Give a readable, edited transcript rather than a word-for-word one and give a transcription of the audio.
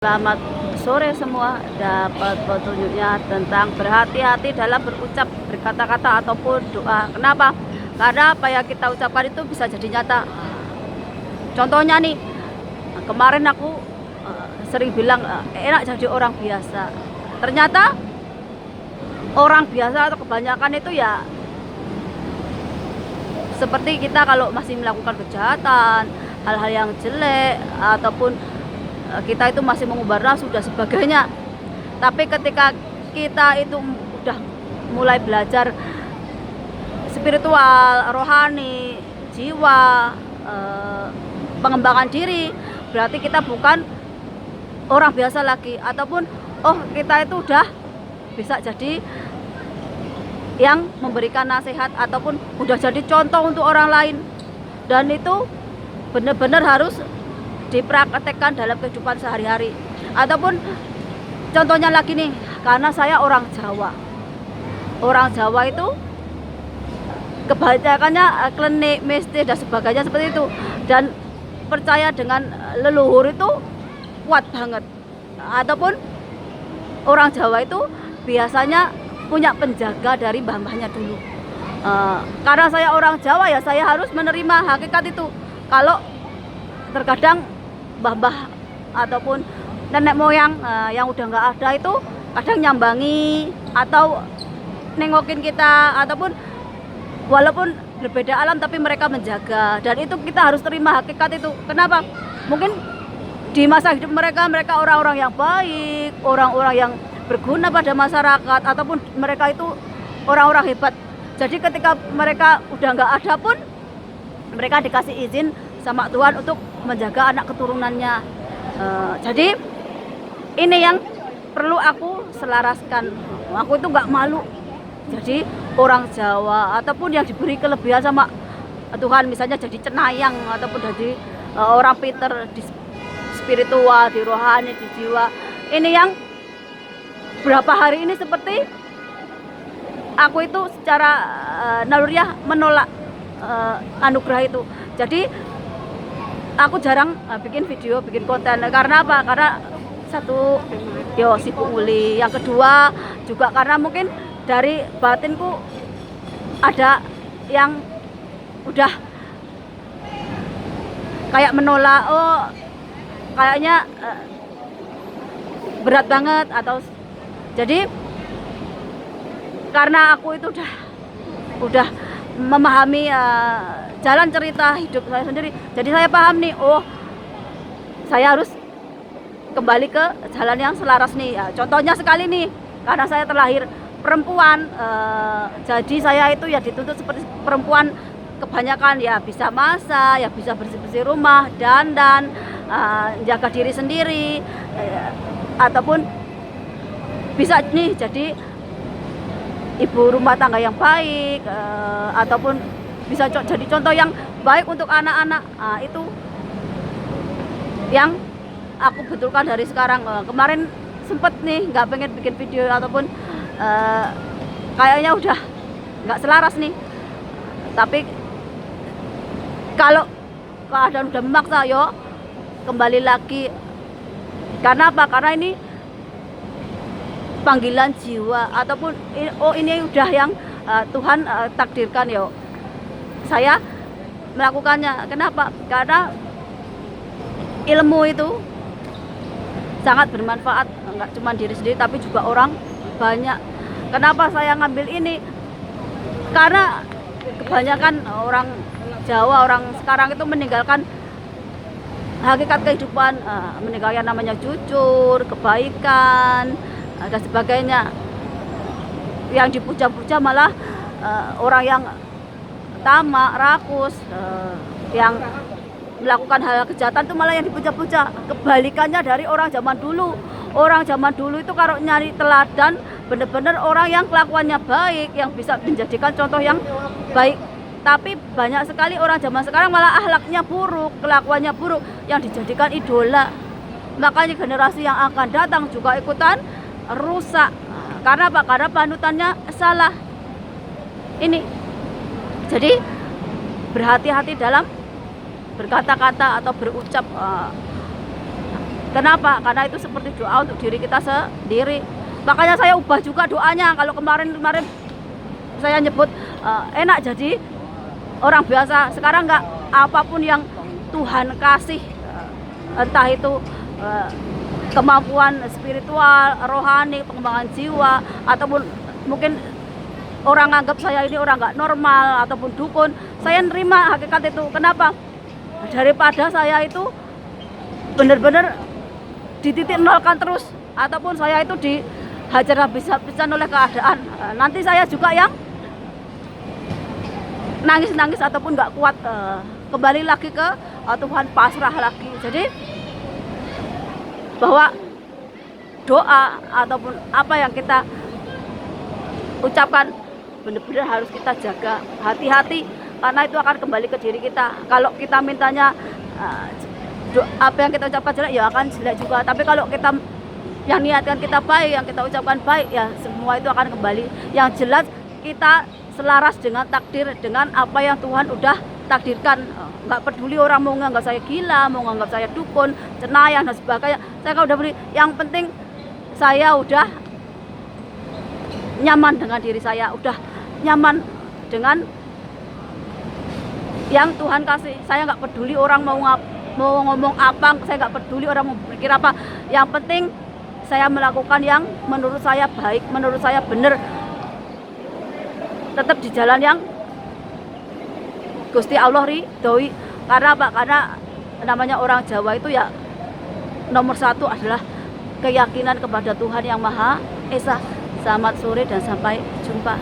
Selamat sore semua, dapat petunjuknya tentang berhati-hati dalam berucap, berkata-kata ataupun doa. Kenapa? Karena apa yang kita ucapkan itu bisa jadi nyata. Contohnya nih, kemarin aku sering bilang enak jadi orang biasa. Ternyata orang biasa atau kebanyakan itu ya seperti kita kalau masih melakukan kejahatan, hal-hal yang jelek ataupun kita itu masih mengumbar nafsu dan sebagainya. Tapi ketika kita itu udah mulai belajar spiritual, rohani, jiwa, pengembangan diri, berarti kita bukan orang biasa lagi, ataupun kita itu udah bisa jadi yang memberikan nasihat ataupun udah jadi contoh untuk orang lain, dan itu benar-benar harus dipraktekkan dalam kehidupan sehari-hari. Ataupun contohnya lagi nih, karena saya orang Jawa. Orang Jawa itu kebanyakannya klenik, mistis dan sebagainya seperti itu, dan percaya dengan leluhur itu kuat banget. Ataupun orang Jawa itu biasanya punya penjaga dari mbah-mbahnya dulu. Karena saya orang Jawa ya saya harus menerima hakikat itu. Kalau terkadang mbah-mbah ataupun nenek moyang yang udah nggak ada itu kadang nyambangi atau nengokin kita, ataupun walaupun berbeda alam tapi mereka menjaga, dan itu kita harus terima hakikat itu. Kenapa? Mungkin di masa hidup mereka orang-orang yang baik, orang-orang yang berguna pada masyarakat, ataupun mereka itu orang-orang hebat. Jadi ketika mereka udah nggak ada pun mereka dikasih izin sama Tuhan untuk menjaga anak keturunannya. Jadi ini yang perlu aku selaraskan. Aku itu nggak malu jadi orang Jawa, ataupun yang diberi kelebihan sama Tuhan, misalnya jadi cenayang ataupun jadi orang pinter di spiritual, di rohani, di jiwa. Ini yang berapa hari ini seperti aku itu secara naluriah menolak anugerah itu. Jadi aku jarang bikin video, bikin konten. Karena apa? Karena satu, sibuk uli. Yang kedua juga karena mungkin dari batinku ada yang udah kayak menolak, kayaknya berat banget, atau jadi karena aku itu udah memahami jalan cerita hidup saya sendiri, jadi saya paham nih, saya harus kembali ke jalan yang selaras nih. Contohnya sekali nih, karena saya terlahir perempuan, jadi saya itu ya dituntut seperti perempuan kebanyakan, ya bisa masak, ya bisa bersih-bersih rumah, dandan, jaga diri sendiri, ataupun bisa nih jadi ibu rumah tangga yang baik, ataupun bisa jadi contoh yang baik untuk anak-anak. Itu yang aku betulkan dari sekarang. Kemarin sempet nih nggak pengen bikin video, ataupun kayaknya udah nggak selaras nih, tapi kalau keadaan udah memaksa, kembali lagi. Karena apa? Karena ini panggilan jiwa, ataupun ini udah yang Tuhan takdirkan, saya melakukannya. Kenapa? Karena ilmu itu sangat bermanfaat, nggak cuma diri sendiri tapi juga orang banyak. Kenapa saya ngambil ini? Karena kebanyakan orang Jawa, orang sekarang itu meninggalkan hakikat kehidupan, meninggalkan namanya jujur, kebaikan, dan sebagainya. Yang dipuja-puja malah orang yang tamak, rakus, yang melakukan hal kejahatan itu malah yang dipuja-puja. Kebalikannya dari orang zaman dulu. Orang zaman dulu itu kalau nyari teladan, benar-benar orang yang kelakuannya baik, yang bisa menjadikan contoh yang baik. Tapi banyak sekali orang zaman sekarang malah akhlaknya buruk, kelakuannya buruk, yang dijadikan idola. Makanya generasi yang akan datang juga ikutan rusak. Karena apa? Karena panutannya salah. Ini. Jadi berhati-hati dalam berkata-kata atau berucap. Kenapa? Karena itu seperti doa untuk diri kita sendiri. Makanya saya ubah juga doanya. Kalau kemarin saya nyebut enak jadi orang biasa, sekarang enggak, apapun yang Tuhan kasih, entah itu kemampuan spiritual, rohani, pengembangan jiwa, ataupun mungkin orang anggap saya ini orang nggak normal ataupun dukun, saya nerima hakikat itu. Kenapa? Daripada saya itu benar-benar dititik nolkan terus, ataupun saya itu dihajar habis-habisan oleh keadaan, nanti saya juga yang nangis-nangis ataupun nggak kuat, kembali lagi ke Tuhan, pasrah lagi. Jadi bahwa doa ataupun apa yang kita ucapkan benar-benar harus kita jaga, hati-hati, karena itu akan kembali ke diri kita. Kalau kita mintanya apa yang kita ucapkan jelek, ya akan jelek juga. Tapi kalau kita yang niatkan kita baik, yang kita ucapkan baik, ya semua itu akan kembali. Yang jelas kita selaras dengan takdir, dengan apa yang Tuhan udah takdirkan. Nggak peduli orang mau nganggap saya gila, mau nganggap saya dukun, cenayang dan sebagainya, saya kan udah beri. Yang penting saya udah nyaman dengan diri saya, udah nyaman dengan yang Tuhan kasih. Saya nggak peduli orang mau ngomong apa, saya nggak peduli orang mau berpikir apa. Yang penting saya melakukan yang menurut saya baik, menurut saya benar, tetap di jalan yang Gusti Allah ridhoi. Karena apa? Karena namanya orang Jawa itu ya nomor satu adalah keyakinan kepada Tuhan yang Maha Esa. Selamat sore dan sampai jumpa.